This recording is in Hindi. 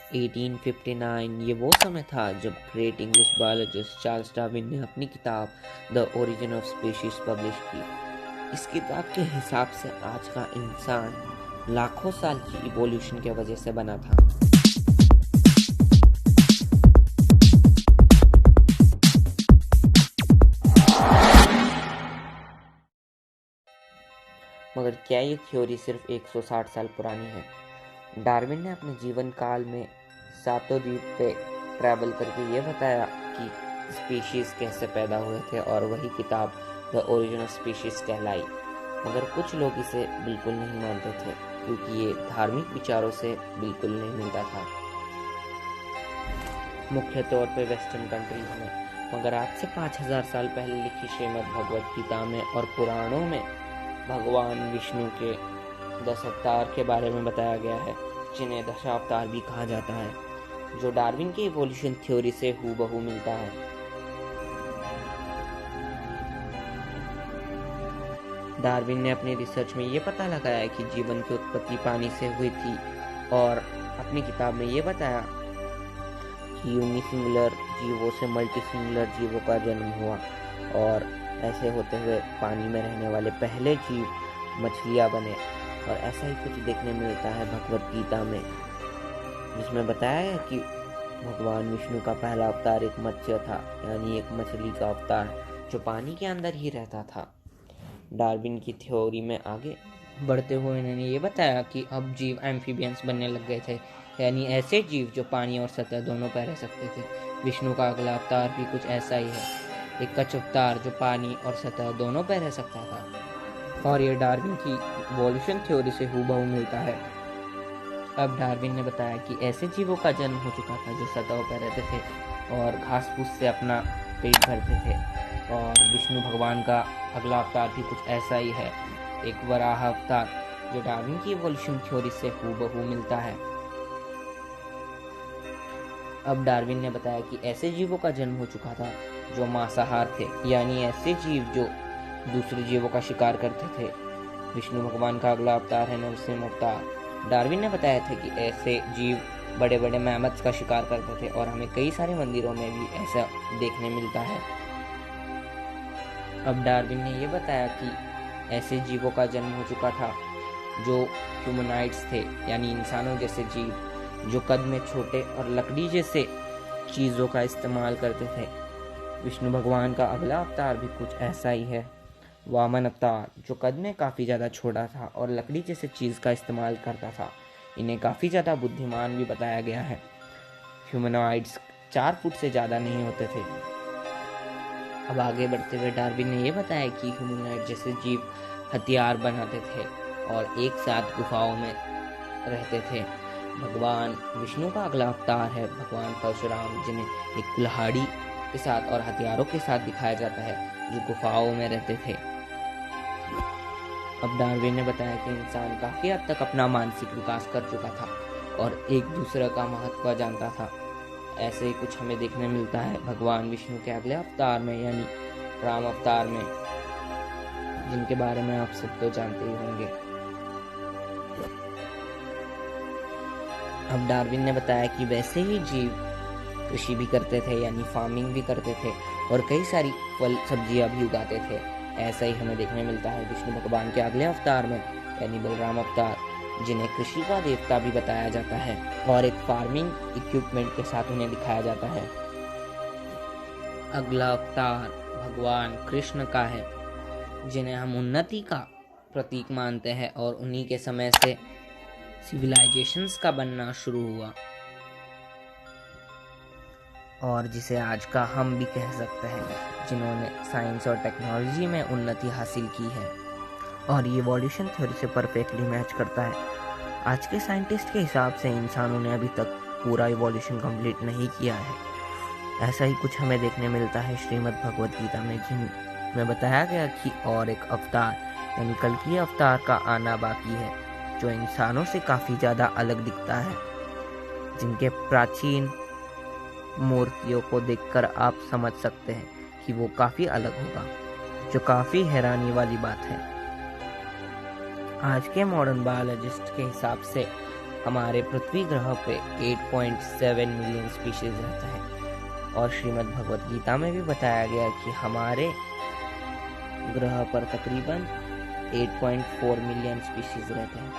1859 ये वो समय था जब great English biologist Charles Darwin ने अपनी किताब the origin of species publish की। इस किताब के हिसाब से आज का इंसान लाखों साल की इवोल्यूशन के वजह से बना था। मगर क्या ये थ्योरी सिर्फ 160 साल पुरानी है? डार्विन ने अपने जीवन काल में सातों द्वीप पे ट्रैवल करके ये बताया कि स्पीशीज कैसे पैदा हुए थे और वही किताब द ओरिजिन ऑफ स्पीशीज कहलाई। मगर कुछ लोग इसे बिल्कुल नहीं मानते थे क्योंकि ये धार्मिक विचारों से बिल्कुल नहीं मिलता था, मुख्य तौर पे वेस्टर्न कंट्रीज में। मगर आज से 5000 साल पहले लिखी श्रीमद् भगवत गीता में और पुराणों में भगवान विष्णु के 10 अवतार के बारे में बताया गया है, जिन्हें दशावतार भी कहा जाता है, जो डार्विन की इवोल्यूशन थ्योरी से हूबहू मिलता है। डार्विन ने अपनी रिसर्च में ये पता लगाया कि जीवन की उत्पत्ति पानी से हुई थी और अपनी किताब में ये बताया कि यूनिसिंगुलर जीवों से मल्टी सिंगुलर जीवों का जन्म हुआ और ऐसे होते हुए पानी में रहने वाले पहले जीव मछलियां बने। और ऐसा ही कुछ देखने मिलता है भगवत गीता में, जिसमें बताया है कि भगवान विष्णु का पहला अवतार एक मत्स्य था, यानी एक मछली का अवतार जो पानी के अंदर ही रहता था। डार्विन की थ्योरी में आगे बढ़ते हुए इन्होंने ये बताया कि अब जीव एम्फीबियंस बनने लग गए थे, यानी ऐसे जीव जो पानी और सतह दोनों पर रह सकते थे। विष्णु का अगला अवतार भी कुछ ऐसा ही है, एक कच्छ अवतार जो पानी और सतह दोनों पर रह सकता था। और ये डार्विन की इवोल्यूशन थ्योरी से हूबहू मिलता है। अब डार्विन ने बताया कि ऐसे जीवों का जन्म हो चुका था जो सतह पर रहते थे और घास फूस से अपना पेट भरते थे। और विष्णु भगवान का अगला अवतार भी कुछ ऐसा ही है, एक वराह अवतार, जो डार्विन की इवोल्यूशन थ्योरी से हूबहू मिलता है। अब डार्विन ने बताया कि ऐसे जीवों का जन्म हो चुका था जो मांसाहार थे, यानी ऐसे जीव जो दूसरे जीवों का शिकार करते थे। विष्णु भगवान का अगला अवतार है नरसिंह अवतार। डार्विन ने बताया था कि ऐसे जीव बड़े बड़े मैमथ्स का शिकार करते थे और हमें कई सारे मंदिरों में भी ऐसा देखने मिलता है। अब डार्विन ने यह बताया कि ऐसे जीवों का जन्म हो चुका था जो ह्यूमनाइड्स थे, यानी इंसानों जैसे जीव जो कद में छोटे और लकड़ी जैसे चीज़ों का इस्तेमाल करते थे। विष्णु भगवान का अगला अवतार भी कुछ ऐसा ही है, वामन अवतार, जो कद में काफ़ी ज़्यादा छोटा था और लकड़ी जैसे चीज़ का इस्तेमाल करता था। इन्हें काफ़ी ज़्यादा बुद्धिमान भी बताया गया है। ह्यूमनॉइड्स 4 फुट से ज़्यादा नहीं होते थे। अब आगे बढ़ते हुए डार्विन ने यह बताया कि ह्यूमनॉइड जैसे जीव हथियार बनाते थे और एक साथ गुफाओं में रहते थे। भगवान विष्णु का अगला अवतार है भगवान परशुराम, जिन्हें एक कुल्हाड़ी के साथ और हथियारों के साथ दिखाया जाता है, जो गुफाओं में रहते थे। अब डार्विन ने बताया कि इंसान काफी हद तक अपना मानसिक विकास कर चुका था और एक दूसरे का महत्व जानता था। ऐसे ही कुछ हमें देखने मिलता है भगवान विष्णु के अगले अवतार में, यानी राम अवतार में, जिनके बारे में आप सब तो जानते ही होंगे। अब डार्विन ने बताया कि वैसे ही जीव कृषि भी करते थे, यानी फार्मिंग भी करते थे और कई सारी फल सब्जियां भी उगाते थे। ऐसा ही हमें देखने मिलता है विष्णु भगवान के अगले अवतार में, यानी बलराम अवतार, जिन्हें कृषि का देवता भी बताया जाता है और एक फार्मिंग इक्विपमेंट के साथ उन्हें दिखाया जाता है। अगला अवतार भगवान कृष्ण का है, जिन्हें हम उन्नति का प्रतीक मानते हैं और उन्हीं के समय से सिविलाइजेशंस का बनना शुरू हुआ और जिसे आज का हम भी कह सकते हैं, जिन्होंने साइंस और टेक्नोलॉजी में उन्नति हासिल की है। और ये इवोल्यूशन थ्योरी से परफेक्टली मैच करता है। आज के साइंटिस्ट के हिसाब से इंसानों ने अभी तक पूरा इवोल्यूशन कंप्लीट नहीं किया है। ऐसा ही कुछ हमें देखने मिलता है श्रीमद् भगवत गीता में, जिनमें बताया गया कि और एक अवतार यानी कल्कि अवतार का आना बाकी है, जो इंसानों से काफ़ी ज़्यादा अलग दिखता है, जिनके प्राचीन मूर्तियों को देखकर आप समझ सकते हैं कि वो काफ़ी अलग होगा, जो काफ़ी हैरानी वाली बात है। आज के मॉडर्न बायोलॉजिस्ट के हिसाब से हमारे पृथ्वी ग्रह पे 8.7 मिलियन स्पीशीज रहता है और श्रीमद् भगवत गीता में भी बताया गया कि हमारे ग्रह पर तकरीबन 8.4 मिलियन स्पीशीज रहते हैं।